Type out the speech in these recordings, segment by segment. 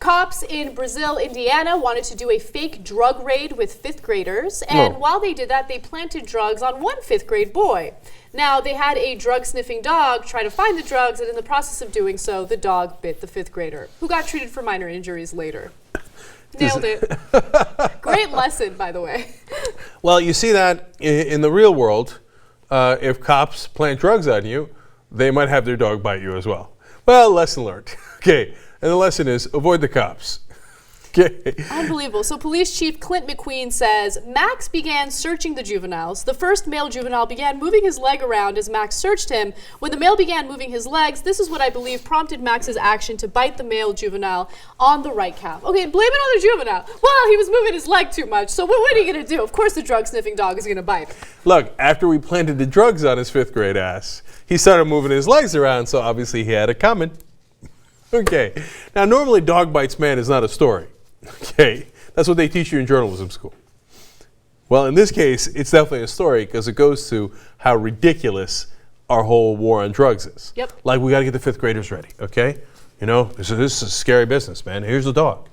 Cops in Brazil, Indiana wanted to do a fake drug raid with fifth graders, and while they did that, they planted drugs on one fifth grade boy. Now, they had a drug-sniffing dog try to find the drugs, and in the process of doing so, the dog bit the fifth grader, who got treated for minor injuries later. Nailed it. Great lesson, by the way. Well, you see that in the real world, if cops plant drugs on you, they might have their dog bite you as well. Well, lesson learned. Okay, and the lesson is avoid the cops. Okay. Unbelievable. So Police Chief Clint McQueen says, Max began searching the juveniles. The first male juvenile began moving his leg around as Max searched him. When the male began moving his legs, this is what I believe prompted Max's action to bite the male juvenile on the right calf. Okay, blame it on the juvenile. Well, he was moving his leg too much, so what are you going to do? Of course the drug-sniffing dog is going to bite. Look, after we planted the drugs on his fifth grade ass, he started moving his legs around, so obviously he had it coming. Okay. Now, normally dog bites man is not a story. Okay, that's what they teach you in journalism school. Well, in this case, it's definitely a story because it goes to how ridiculous our whole war on drugs is. Yep. Like, we got to get the fifth graders ready, okay? You know, this is a scary business, man. Here's the dog.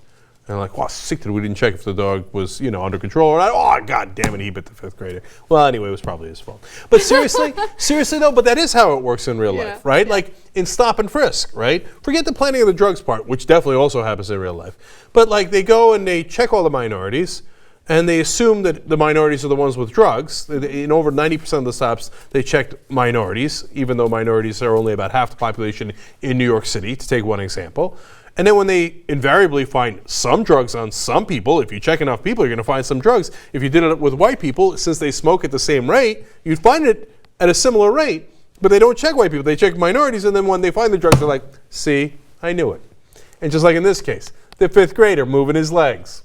And they're like, wow, sick that we didn't check if the dog was, under control or not. Oh, God damn it, he bit the fifth grader. Well, anyway, it was probably his fault. But seriously though, but that is how it works in real life, right? Yeah. Like in stop and frisk, right? Forget the planting of the drugs part, which definitely also happens in real life. But like they go and they check all the minorities, and they assume that the minorities are the ones with drugs. In over 90% of the stops, they checked minorities, even though minorities are only about half the population in New York City, to take one example. And then when they invariably find some drugs on some people, if you check enough people, you're going to find some drugs. If you did it with white people, since they smoke at the same rate, you'd find it at a similar rate. But they don't check white people. They check minorities, and then when they find the drugs, they're like, see, I knew it. And just like in this case, the fifth grader moving his legs.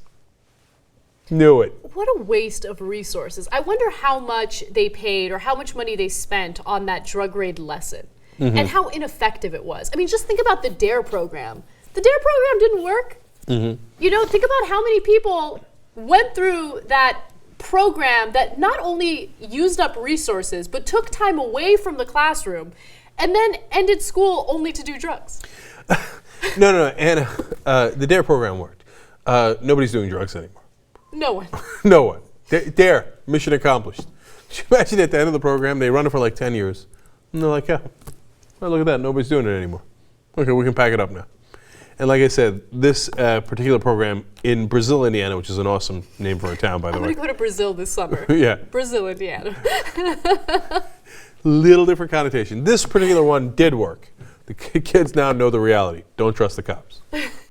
Knew it. What a waste of resources. I wonder how much they paid or how much money they spent on that drug raid lesson and how ineffective it was. I mean, just think about the DARE program. The DARE program didn't work. Think about how many people went through that program that not only used up resources, but took time away from the classroom and then ended school only to do drugs. No, Anna, the DARE program worked. Nobody's doing drugs anymore. No one. No one. DARE, mission accomplished. Imagine at the end of the program, they run it for like 10 years. And they're like, yeah, well, look at that. Nobody's doing it anymore. Okay, we can pack it up now. And like I said, this particular program in Brazil, Indiana, which is an awesome name for a town, by the way. I'm going to go to Brazil this summer. Yeah. Brazil, Indiana. Little different connotation. This particular one did work. The kids now know the reality. Don't trust the cops.